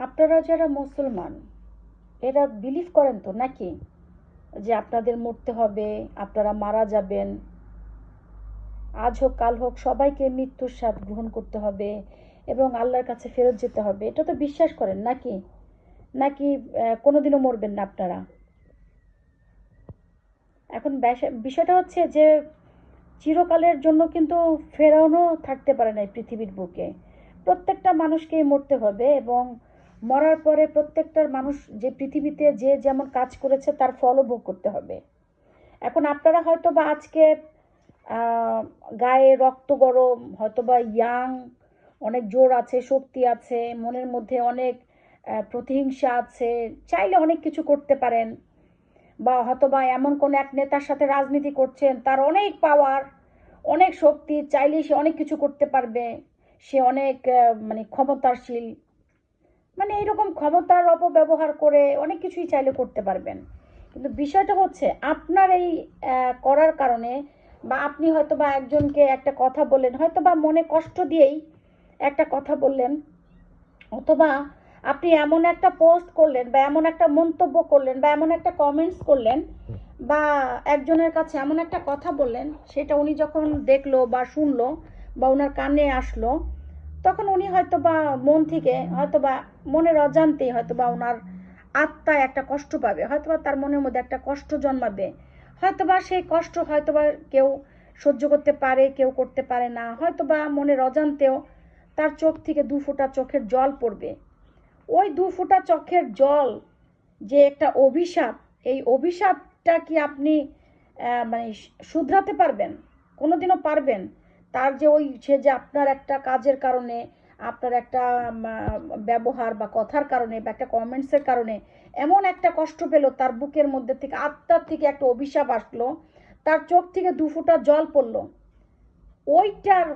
আপনারা যারা মুসলমান এরা বিলিভ করেন তো নাকি যে আপনাদের মরতে হবে, আপনারা মারা যাবেন, আজ হোক কাল হোক সবাইকে মৃত্যুর স্বাদ গ্রহণ করতে হবে এবং আল্লাহর কাছে ফেরত যেতে হবে? এটা তো বিশ্বাস করেন নাকি? নাকি কোনোদিনও মরবেন না আপনারা? এখন বিষয়টা হচ্ছে যে চিরকালের জন্য কিন্তু ফেরাউনও থাকতে পারে না এই পৃথিবীর বুকে। প্রত্যেকটা মানুষকেই মরতে হবে এবং মরার পরে প্রত্যেকটার মানুষ যে পৃথিবীতে যে যেমন কাজ করেছে তার ফলও ভোগ করতে হবে। এখন আপনারা হয়তো বা আজকে গায়ে রক্ত গরম, হয়তো বা ইয়াং, অনেক জোর আছে, শক্তি আছে, মনের মধ্যে অনেক প্রতিহিংসা আছে, চাইলে অনেক কিছু করতে পারেন। বা হয়তো বা এমন কোনো এক নেতার সাথে রাজনীতি করছেন, তার অনেক পাওয়ার, অনেক শক্তি, চাইলেই সে অনেক কিছু করতে পারবে, সে অনেক মানে ক্ষমতাশীল, মানে এইরকম ক্ষমতার অপব্যবহার করে অনেক কিছুই চাইলে করতে পারবেন। কিন্তু বিষয়টা হচ্ছে আপনার এই করার কারণে, বা আপনি হয়তো বা একজনকে একটা কথা বললেন, হয়তো বা মনে কষ্ট দিয়েই একটা কথা বললেন, অথবা আপনি এমন একটা পোস্ট করলেন বা এমন একটা মন্তব্য করলেন বা এমন একটা কমেন্টস করলেন বা একজনের কাছে এমন একটা কথা বললেন, সেটা উনি যখন দেখলো বা শুনলো বা ওনার কানে আসলো, তখন উনি হয়তো বা মন থেকে হয়তো বা মনের অজান্তেই হয়তো বা ওনার আত্মায় একটা কষ্ট পাবে, হয়তো বা তার মনের মধ্যে একটা কষ্ট জন্মাবে। হয়তো বা সেই কষ্ট হয়তো বা কেউ সহ্য করতে পারে, কেউ করতে পারে না, হয়তো বা মনের অজান্তেও তার চোখ থেকে দু ফোঁটা চোখের জল পড়বে। ওই দু ফোঁটা চোখের জল যে একটা অভিশাপ, এই অভিশাপটা কি আপনি মানে শুধরাতে পারবেন? কোনোদিনও পারবেন? তার যে ওই সে যে আপনার একটা কাজের কারণে, আপনার একটা ব্যবহার বা কথার কারণে বা একটা কমেন্টসের কারণে এমন একটা কষ্ট পেল, তার বুকের মধ্যে থেকে আত্মার থেকে একটা অভিশাপ আসলো, তার চোখ থেকে দু ফোঁটা জল পড়লো, ওইটার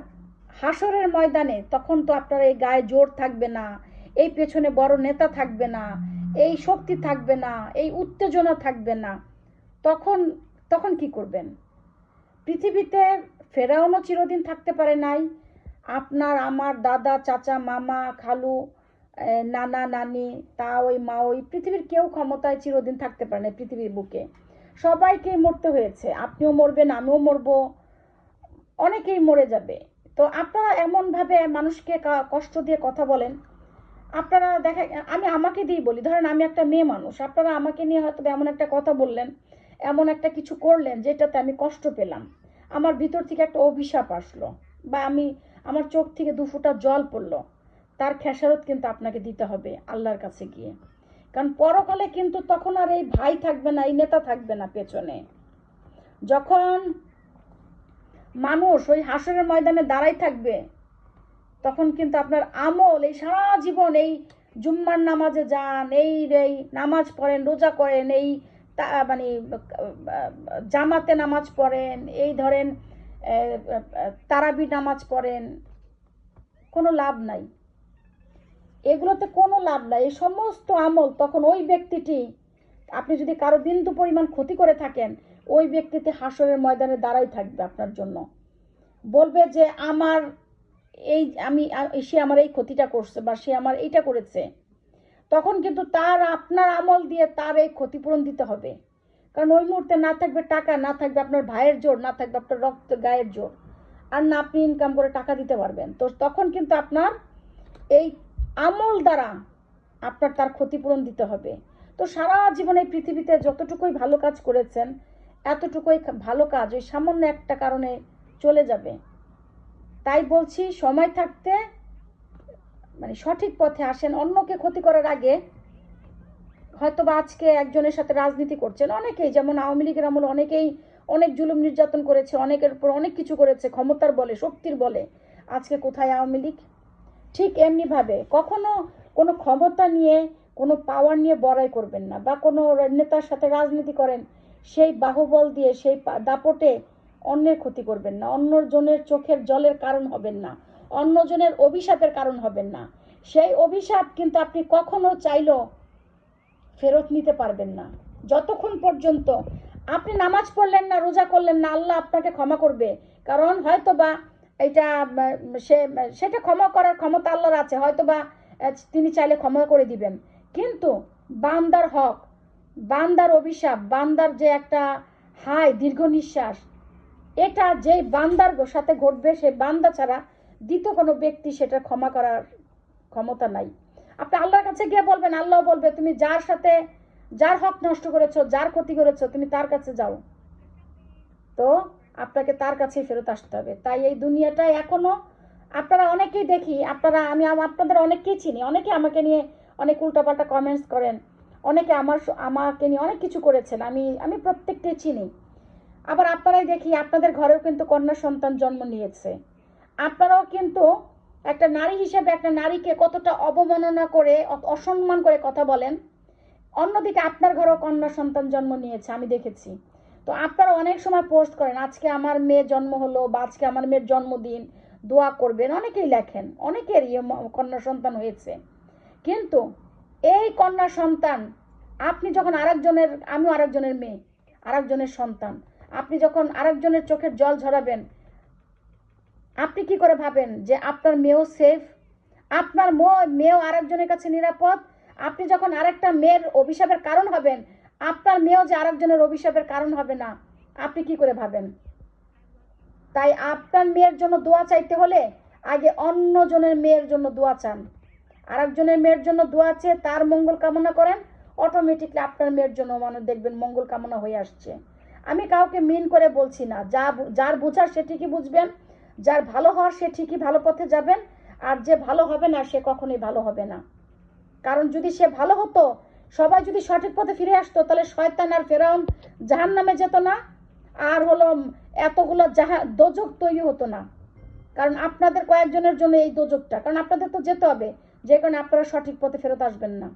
হাসরের ময়দানে তখন তো আপনার এই গায়ে জোর থাকবে না, এই পেছনে বড় নেতা থাকবে না, এই শক্তি থাকবে না, এই উত্তেজনা থাকবে না। তখন তখন কি করবেন? পৃথিবীতে ফেরাউনও চিরদিন থাকতে পারে নাই, আপনার আমার দাদা চাচা মামা খালু নানা নানি তা ওই মা ওই পৃথিবীর কেউ ক্ষমতায় চিরদিন থাকতে পারে না পৃথিবীর বুকে। সবাইকেই মরতে হয়েছে, আপনিও মরবেন, আমিও মরবো, অনেকেই মরে যাবে। তো আপনারা এমনভাবে মানুষকে কষ্ট দিয়ে কথা বলেন। আপনারা দেখেন, আমি আমাকে দিয়েই বলি, ধরেন আমি একটা মেয়ে মানুষ, আপনারা আমাকে নিয়ে হয়তো এমন একটা কথা বললেন, এমন একটা কিছু করলেন যেটাতে আমি কষ্ট পেলাম, আমার ভিতর থেকে একটা অভিশাপ আসলো, বা আমার চোখ থেকে দু ফোঁটা জল পড়লো, তার খেসারত কিন্তু আপনাকে দিতে হবে আল্লাহর কাছে গিয়ে। কারণ পরকালে কিন্তু তখন আর এই ভাই থাকবে না, এই নেতা থাকবে না পেছনে। যখন মানুষ ওই হাসরের ময়দানে দাঁড়াই থাকবে, তখন কিন্তু আপনার আমল, এই সারা জীবন এই জুম্মার নামাজে যান, এই নামাজ পড়েন, রোজা করেন, এই মানে জামাতে নামাজ পড়েন, এই ধরেন তারাবি নামাজ পড়েন, কোনো লাভ নাই, এগুলোতে কোনো লাভ নাই। এই সমস্ত আমল তখন ওই ব্যক্তিটি, আপনি যদি কারো বিন্দু পরিমাণ ক্ষতি করে থাকেন, ওই ব্যক্তিতে হাসরের ময়দানে দাঁড়াই থাকবে আপনার জন্য, বলবে যে আমার এই সে আমার এই ক্ষতিটা করছে বা সে আমার এইটা করেছে। তখন কিন্তু তার আপনার আমল দিয়ে তার এই ক্ষতিপূরণ দিতে হবে। কারণ ওই মুহূর্তে না থাকবে টাকা, না থাকবে আপনার ভাইয়ের জোর, না থাকবে আপনার রক্ত গায়ের জোর, আর না আপনি ইনকাম করে টাকা দিতে পারবেন। তো তখন কিন্তু আপনার এই আমল দ্বারা আপনার তার ক্ষতিপূরণ দিতে হবে। তো সারা জীবনে পৃথিবীতে যতটুকুই ভালো কাজ করেছেন, এতটুকুই ভালো কাজ ওই সামান্য একটা কারণে চলে যাবে। তাই বলছি, সময় থাকতে মানে সঠিক পথে আসেন। অন্যকে ক্ষতি করার আগে, হয়তো বা আজকে একজনের সাথে রাজনীতি করছেন, অনেকেই যেমন আওয়ামী লীগের আমলে অনেকেই অনেক জুলুম নির্যাতন করেছে, অনেকের উপর অনেক কিছু করেছে ক্ষমতার বলে, শক্তির বলে। আজকে কোথায় আওয়ামী লীগ? ঠিক এমনিভাবে কখনো কোনো ক্ষমতা নিয়ে, কোনো পাওয়ার নিয়ে বড়াই করবেন না, বা কোনো নেতার সাথে রাজনীতি করেন, সেই বাহুবল দিয়ে, সেই দাপটে অন্যের ক্ষতি করবেন না, অন্যজনের চোখের জলের কারণ হবেন না, অন্যজনের অভিশাপের কারণ হবেন না। সেই অভিশাপ কিন্তু আপনি কখনো চাইলেও ফেরত নিতে পারবেন না। যতক্ষণ পর্যন্ত আপনি নামাজ পড়লেন না, রোজা করলেন না, আল্লাহ আপনাকে ক্ষমা করবে। কারণ হয়তো বা এটা সেটা ক্ষমা করার ক্ষমতা আল্লাহর আছে, হয়তো বা তিনি চাইলে ক্ষমা করে দিবেন। কিন্তু বান্দার হক, বান্দার অভিশাপ, বান্দার যে একটা হাই দীর্ঘ নিঃশ্বাস, এটা যেই বান্দার সাথে ঘটবে সেই বান্দা ছাড়া দ্বিতীয় কোনো ব্যক্তি সেটা ক্ষমা করার ক্ষমতা নাই। আপনি আল্লাহর কাছে গিয়ে বলবেন, আল্লাহ বলবে তুমি যার সাথে যার হক নষ্ট করেছো, যার ক্ষতি করেছো, তুমি তার কাছে যাও। তো আপনাকে তার কাছেই ফেরত আসতে হবে। তাই এই দুনিয়াটায় এখনো আপনারা অনেকেই দেখি, আমি আপনাদের অনেককেই চিনি, অনেকে আমাকে নিয়ে অনেক উল্টাপাল্টা কমেন্টস করেন, অনেকে আমাকে নিয়ে অনেক কিছু করেছেন, আমি প্রত্যেকটাই চিনি। আবার আপনারাই দেখি আপনাদের ঘরেও কিন্তু কন্যা সন্তান জন্ম নিয়েছে। আপনারাও কিন্তু একটা নারী হিসেবে একটা নারীকে কতটা অবমাননা করে, অসম্মান করে কথা বলেন। অন্যদিকে আপনার ঘরেও কন্যা সন্তান জন্ম নিয়েছে, আমি দেখেছি। তো আপনারা অনেক সময় পোস্ট করেন আজকে আমার মেয়ের জন্ম হলো বা আজকে আমার মেয়ের জন্মদিন, দোয়া করবেন, অনেকেই লেখেন, অনেকের কন্যা সন্তান হয়েছে। কিন্তু এই কন্যা সন্তান আপনি যখন আরেকজনের, আমিও আরেকজনের মেয়ে, আরেকজনের সন্তান, আপনি যখন আরেকজনের চোখের জল ঝরাবেন, আপনি কি করে ভাবেন যে আপনার মেয়েও সেফ, আপনার মেয়েও আরেকজনের কাছে নিরাপদ? আপনি যখন আরেকটা মেয়ের অভিশাপের কারণ হবেন, আপনার মেয়েও যে আরেকজনের অভিশাপের কারণ হবে না, আপনি কি করে ভাবেন? তাই আপনার মেয়ের জন্য দোয়া চাইতে হলে আগে অন্যজনের মেয়ের জন্য দোয়া চান। আরেকজনের মেয়ের জন্য দোয়া চেয়ে তার মঙ্গল কামনা করেন, অটোমেটিকলি আপনার মেয়ের জন্য মানে দেখবেন মঙ্গল কামনা হয়ে আসছে। আমি কাউকে মিন করে বলছি না, যার বোঝার সে ঠিকই বুঝবেন, যার ভালো হওয়ার সে ঠিকই ভালো পথে যাবেন, আর যে ভালো হবে না সে কখনোই ভালো হবে না। কারণ যদি সে ভালো হতো, সবাই যদি সঠিক পথে ফিরে আসতো, তাহলে শয়তান আর ফেরাউন জাহান্নামে যেত না, আর হলো এতগুলো দোজক তৈরি হতো না। কারণ আপনাদের কয়েকজনের জন্য এই দোজকটা, কারণ আপনাদের তো যেতে হবে, যে কারণে আপনারা সঠিক পথে ফেরত আসবেন না।